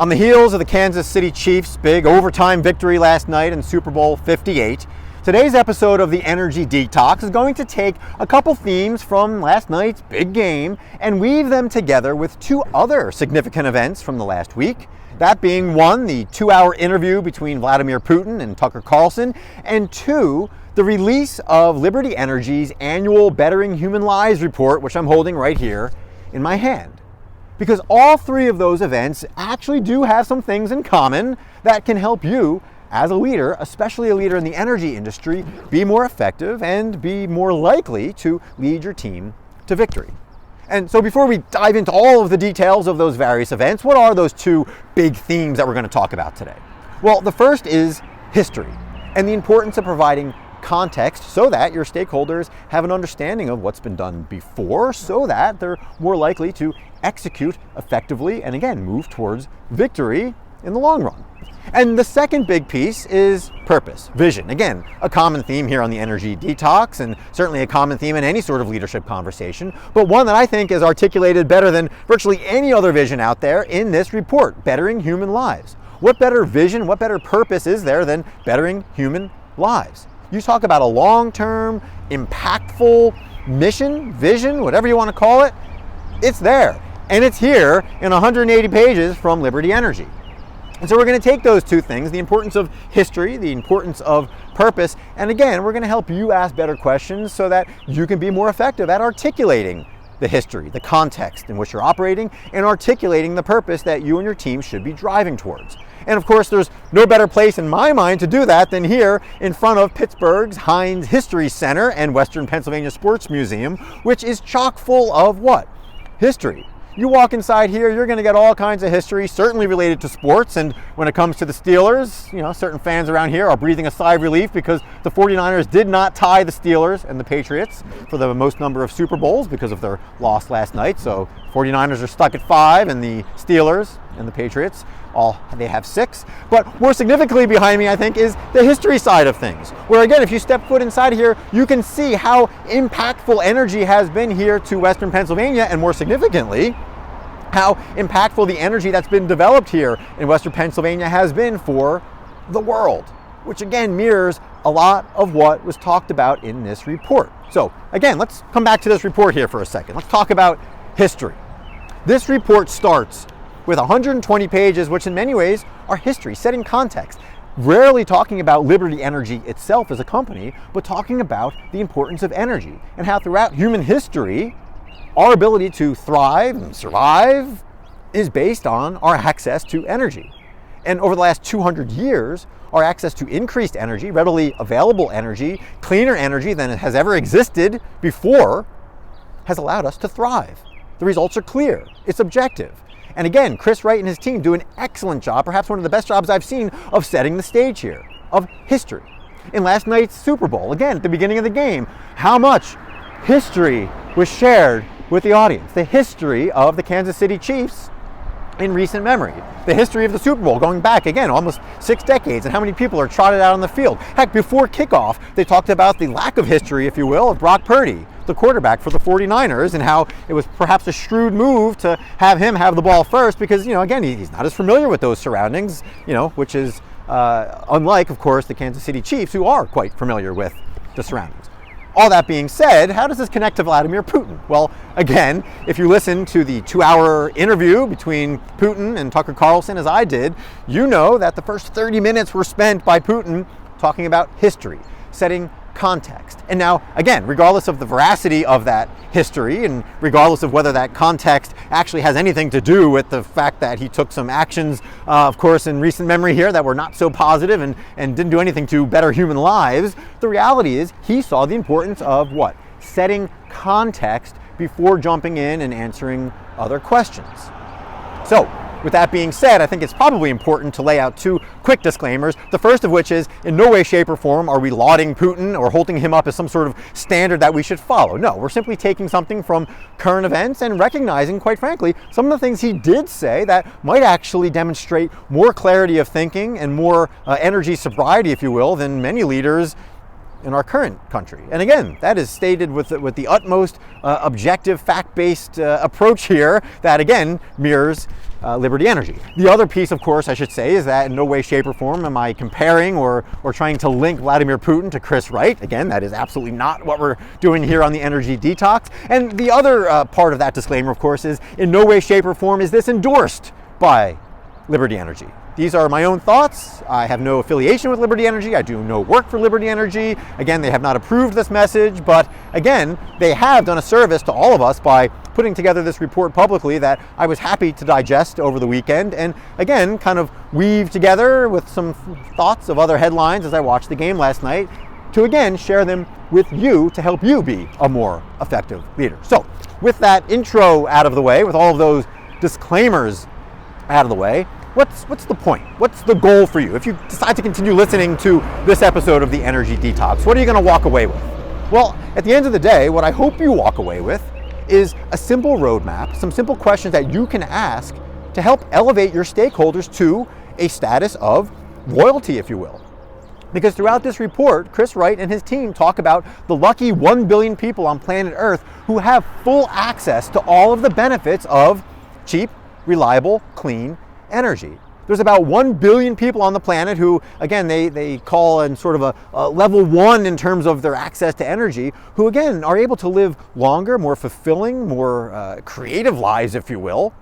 On the heels of the Kansas City Chiefs' big overtime victory last night in Super Bowl XVIII, today's episode of the Energy Detox is going to take a couple themes from last night's big game and weave them together with two other significant events from the last week. That being one, the 2-hour interview between Vladimir Putin and Tucker Carlson, and two, the release of Liberty Energy's annual Bettering Human Lives report, which I'm holding right here in my hand. Because all three of those events actually do have some things in common that can help you as a leader, especially a leader in the energy industry, be more effective and be more likely to lead your team to victory. And so before we dive into all of the details of those various events, what are those two big themes that we're going to talk about today? Well, the first is history and the importance of providing context so that your stakeholders have an understanding of what's been done before so that they're more likely to execute effectively and again move towards victory in the long run. And the second big piece is purpose, vision. Again, a common theme here on the Energy Detox and certainly a common theme in any sort of leadership conversation, but one that I think is articulated better than virtually any other vision out there in this report, Bettering Human Lives. What better vision, what better purpose is there than bettering human lives? You talk about a long-term, impactful mission, vision, whatever you want to call it, it's there. And it's here in 180 pages from Liberty Energy. And so we're going to take those two things, the importance of history, the importance of purpose, and again, we're going to help you ask better questions so that you can be more effective at articulating the history, the context in which you're operating, and articulating the purpose that you and your team should be driving towards. And of course, there's no better place in my mind to do that than here in front of Pittsburgh's Heinz History Center and Western Pennsylvania Sports Museum, which is chock full of what? History. You walk inside here, you're going to get all kinds of history, certainly related to sports. And when it comes to the Steelers, certain fans around here are breathing a sigh of relief because the 49ers did not tie the Steelers and the Patriots for the most number of Super Bowls because of their loss last night. So 49ers are stuck at 5 and the Steelers and the Patriots, they have 6. But more significantly behind me, I think, is the history side of things. Where again, if you step foot inside here, you can see how impactful energy has been here to Western Pennsylvania, and more significantly, how impactful the energy that's been developed here in Western Pennsylvania has been for the world, which again mirrors a lot of what was talked about in this report. So again, let's come back to this report here for a second. Let's talk about history. This report starts with 120 pages, which in many ways are history, setting context, rarely talking about Liberty Energy itself as a company, but talking about the importance of energy and how throughout human history, our ability to thrive and survive is based on our access to energy. And over the last 200 years, our access to increased energy, readily available energy, cleaner energy than has ever existed before, has allowed us to thrive. The results are clear. It's objective. And again, Chris Wright and his team do an excellent job, perhaps one of the best jobs I've seen, of setting the stage here, of history. In last night's Super Bowl, again, at the beginning of the game, how much history was shared with the audience? The history of the Kansas City Chiefs in recent memory. The history of the Super Bowl going back, again, almost 6 decades, and how many people are trotted out on the field. Heck, before kickoff, they talked about the lack of history, if you will, of Brock Purdy, the quarterback for the 49ers, and how it was perhaps a shrewd move to have him have the ball first because, again, he's not as familiar with those surroundings, which is unlike, of course, the Kansas City Chiefs, who are quite familiar with the surroundings. All that being said, how does this connect to Vladimir Putin? Well, again, if you listen to the 2-hour interview between Putin and Tucker Carlson, as I did, you know that the first 30 minutes were spent by Putin talking about history, setting context. And now, again, regardless of the veracity of that history and regardless of whether that context actually has anything to do with the fact that he took some actions, of course, in recent memory here that were not so positive and didn't do anything to better human lives, the reality is he saw the importance of what? Setting context before jumping in and answering other questions. So, with that being said, I think it's probably important to lay out 2 quick disclaimers. The first of which is, in no way, shape, or form are we lauding Putin or holding him up as some sort of standard that we should follow. No, we're simply taking something from current events and recognizing, quite frankly, some of the things he did say that might actually demonstrate more clarity of thinking and more energy sobriety, if you will, than many leaders in our current country. And again, that is stated with the utmost objective, fact-based approach here that, again, mirrors Liberty Energy. The other piece, of course, I should say, is that in no way, shape, or form am I comparing or trying to link Vladimir Putin to Chris Wright. Again, that is absolutely not what we're doing here on the Energy Detox. And the other part of that disclaimer, of course, is in no way, shape, or form is this endorsed by Liberty Energy. These are my own thoughts. I have no affiliation with Liberty Energy. I do no work for Liberty Energy. Again, they have not approved this message, but again, they have done a service to all of us by putting together this report publicly that I was happy to digest over the weekend and again, kind of weave together with some thoughts of other headlines as I watched the game last night to again share them with you to help you be a more effective leader. So with that intro out of the way, with all of those disclaimers out of the way, what's the point? What's the goal for you? If you decide to continue listening to this episode of the Energy Detox, what are you going to walk away with? Well, at the end of the day, what I hope you walk away with is a simple roadmap, some simple questions that you can ask to help elevate your stakeholders to a status of royalty, if you will. Because throughout this report, Chris Wright and his team talk about the lucky 1 billion people on planet Earth who have full access to all of the benefits of cheap, reliable, clean energy. There's about 1 billion people on the planet who, again, they call in sort of a level 1 in terms of their access to energy, who again are able to live longer, more fulfilling, more creative lives, if you will,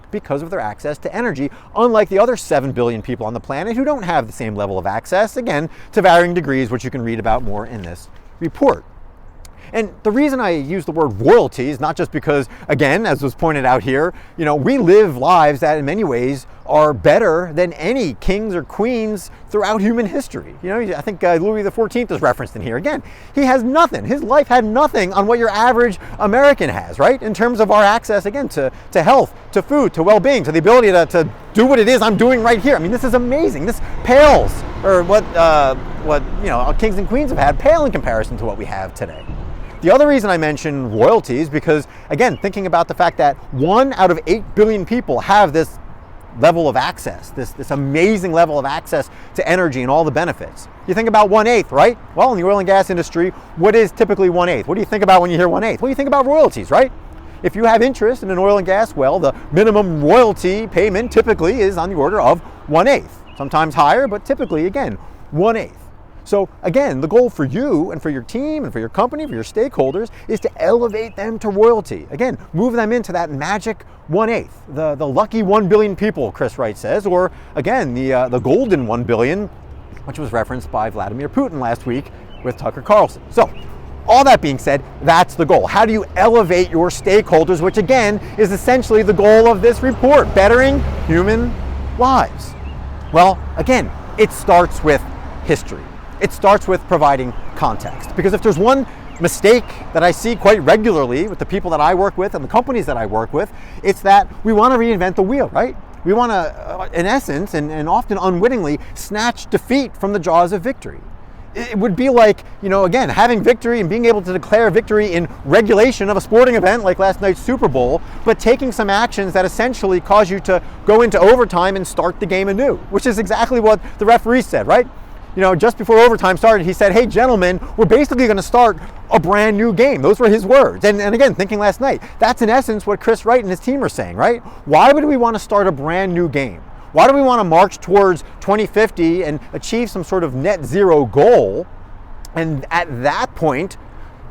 because of their access to energy, unlike the other 7 billion people on the planet who don't have the same level of access, again, to varying degrees, which you can read about more in this report. And the reason I use the word royalty is not just because, again, as was pointed out here, we live lives that in many ways are better than any kings or queens throughout human history. I think Louis XIV is referenced in here. Again, he has nothing. His life had nothing on what your average American has, right? In terms of our access, again, to health, to food, to well-being, to the ability to do what it is I'm doing right here. I mean, this is amazing. This pales, or what kings and queens have had, pale in comparison to what we have today. The other reason I mention royalty is because, again, thinking about the fact that 1 out of 8 billion people have this level of access, this amazing level of access to energy and all the benefits. You think about 1/8, right? Well, in the oil and gas industry, what is typically 1/8? What do you think about when you hear 1/8? Well, you think about royalties, right? If you have interest in an oil and gas well, the minimum royalty payment typically is on the order of 1/8. Sometimes higher, but typically, again, 1/8. So again, the goal for you and for your team and for your company, for your stakeholders, is to elevate them to royalty. Again, move them into that magic 1/8, the lucky 1 billion people, Chris Wright says, or again, the golden 1 billion, which was referenced by Vladimir Putin last week with Tucker Carlson. So all that being said, that's the goal. How do you elevate your stakeholders, which again is essentially the goal of this report, bettering human lives? Well, again, it starts with history. It starts with providing context. Because if there's one mistake that I see quite regularly with the people that I work with and the companies that I work with, it's that we want to reinvent the wheel, right? We want to, in essence, and often unwittingly, snatch defeat from the jaws of victory. It would be like, again, having victory and being able to declare victory in regulation of a sporting event like last night's Super Bowl, but taking some actions that essentially cause you to go into overtime and start the game anew, which is exactly what the referee said, right? Just before overtime started, he said, hey, gentlemen, we're basically going to start a brand new game. Those were his words. And again, thinking last night, that's in essence what Chris Wright and his team are saying, right? Why would we want to start a brand new game? Why do we want to march towards 2050 and achieve some sort of net zero goal? And at that point,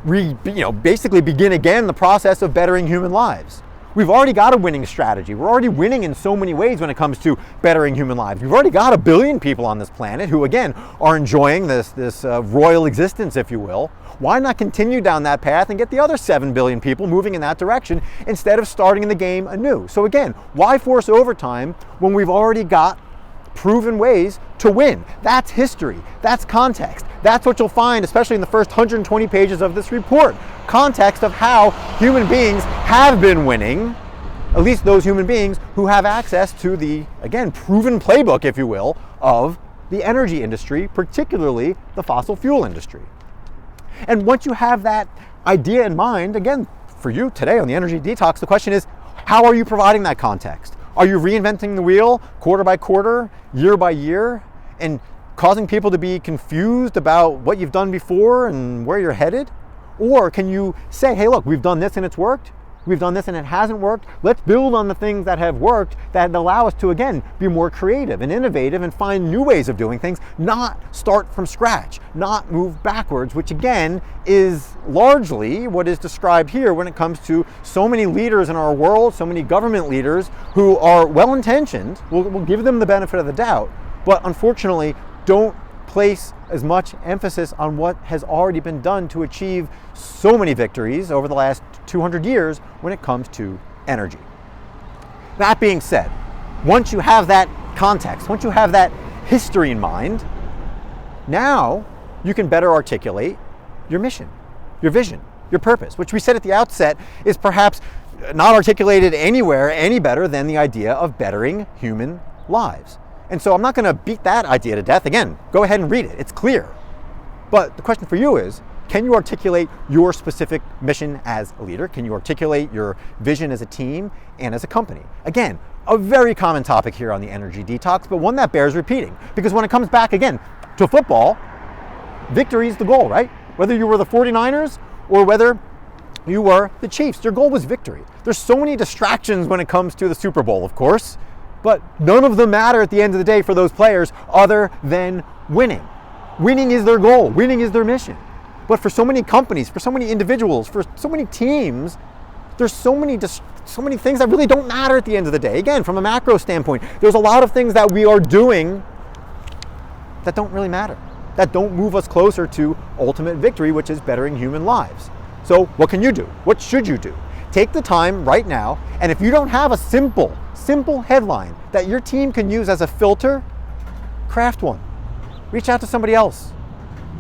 basically begin again the process of bettering human lives. We've already got a winning strategy. We're already winning in so many ways when it comes to bettering human lives. We've already got 1 billion people on this planet who, again, are enjoying this royal existence, if you will. Why not continue down that path and get the other 7 billion people moving in that direction instead of starting the game anew? So again, why force overtime when we've already got proven ways to win? That's history. That's context. That's what you'll find, especially in the first 120 pages of this report. Context of how human beings have been winning, at least those human beings who have access to the, again, proven playbook, if you will, of the energy industry, particularly the fossil fuel industry. And once you have that idea in mind, again, for you today on the Energy Detox, the question is, how are you providing that context? Are you reinventing the wheel quarter by quarter, year by year, and causing people to be confused about what you've done before and where you're headed? Or can you say, hey, look, we've done this and it's worked. We've done this and it hasn't worked. Let's build on the things that have worked that allow us to, again, be more creative and innovative and find new ways of doing things, not start from scratch, not move backwards, which again is largely what is described here when it comes to so many leaders in our world, so many government leaders who are well-intentioned. We'll give them the benefit of the doubt, but unfortunately don't place as much emphasis on what has already been done to achieve so many victories over the last 200 years when it comes to energy. That being said, once you have that context, once you have that history in mind, now you can better articulate your mission, your vision, your purpose, which we said at the outset is perhaps not articulated anywhere any better than the idea of bettering human lives. And so I'm not going to beat that idea to death. Again, go ahead and read it. It's clear. But the question for you is, can you articulate your specific mission as a leader? Can you articulate your vision as a team and as a company? Again, a very common topic here on the Energy Detox, but one that bears repeating. Because when it comes back again to football, victory is the goal, right? Whether you were the 49ers or whether you were the Chiefs, your goal was victory. There's so many distractions when it comes to the Super Bowl, of course, but none of them matter at the end of the day for those players other than winning. Winning is their goal. Winning is their mission. But for so many companies, for so many individuals, for so many teams, there's so many things that really don't matter at the end of the day. Again, from a macro standpoint, there's a lot of things that we are doing that don't really matter, that don't move us closer to ultimate victory, which is bettering human lives. So what can you do? What should you do? Take the time right now, and if you don't have a simple headline that your team can use as a filter, craft one. Reach out to somebody else.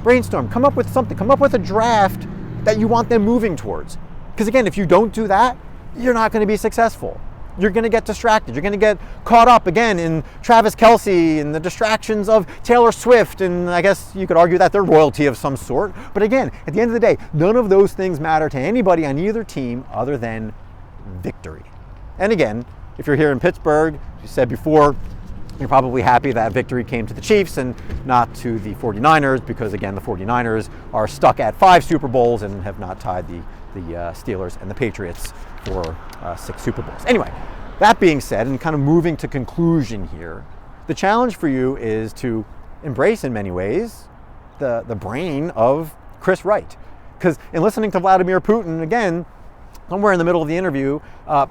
Brainstorm, come up with something, come up with a draft that you want them moving towards. Because again, if you don't do that, you're not going to be successful. You're going to get distracted. You're going to get caught up again in Travis Kelce and the distractions of Taylor Swift, and I guess you could argue that they're royalty of some sort. But again, at the end of the day, none of those things matter to anybody on either team other than victory. And again, if you're here in Pittsburgh, as you said before, you're probably happy that victory came to the Chiefs and not to the 49ers, because again, the 49ers are stuck at 5 Super Bowls and have not tied the Steelers and the Patriots for 6 Super Bowls. Anyway, that being said, and kind of moving to conclusion here, the challenge for you is to embrace in many ways the brain of Chris Wright. Because in listening to Vladimir Putin, again, somewhere in the middle of the interview,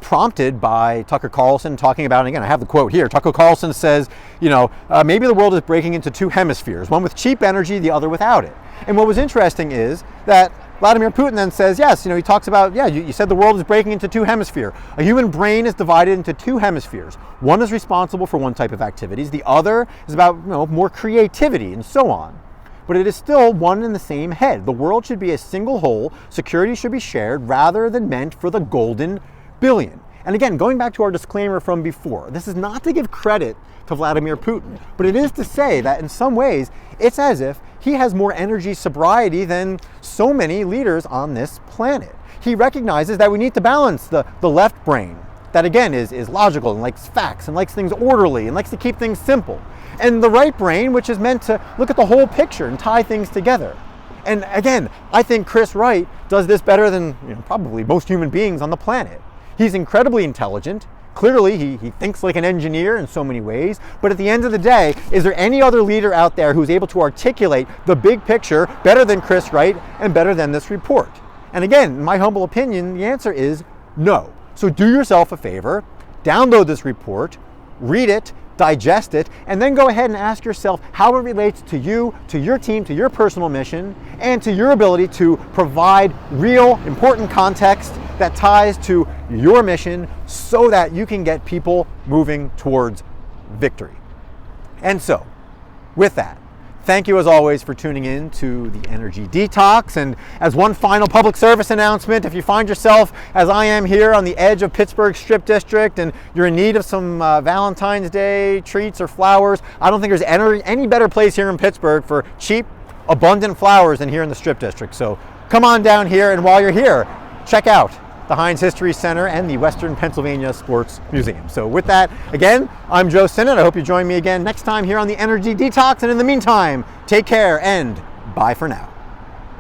prompted by Tucker Carlson talking about, and again, I have the quote here, Tucker Carlson says, maybe the world is breaking into 2 hemispheres, one with cheap energy, the other without it. And what was interesting is that Vladimir Putin then says, yes, he talks about, you said the world is breaking into 2 hemispheres. A human brain is divided into 2 hemispheres. One is responsible for one type of activities. The other is about, more creativity and so on. But it is still one and the same head. The world should be a single whole. Security should be shared rather than meant for the golden billion. And again, going back to our disclaimer from before, this is not to give credit to Vladimir Putin, but it is to say that in some ways, it's as if he has more energy sobriety than so many leaders on this planet. He recognizes that we need to balance the left brain, that again is logical and likes facts and likes things orderly and likes to keep things simple. And the right brain, which is meant to look at the whole picture and tie things together. And again, I think Chris Wright does this better than probably most human beings on the planet. He's incredibly intelligent. Clearly, he thinks like an engineer in so many ways. But at the end of the day, is there any other leader out there who's able to articulate the big picture better than Chris Wright and better than this report? And again, in my humble opinion, the answer is no. So do yourself a favor, download this report, read it, digest it, and then go ahead and ask yourself how it relates to you, to your team, to your personal mission, and to your ability to provide real, important context that ties to your mission so that you can get people moving towards victory. And so, with that, thank you as always for tuning in to the Energy Detox. And as one final public service announcement, if you find yourself, as I am here on the edge of Pittsburgh Strip District and you're in need of some Valentine's Day treats or flowers, I don't think there's any better place here in Pittsburgh for cheap, abundant flowers than here in the Strip District. So come on down here, and while you're here, check out the Heinz History Center and the Western Pennsylvania Sports Museum. So with that, again, I'm Joe Sinnott. I hope you join me again next time here on the Energy Detox. And in the meantime, take care and bye for now.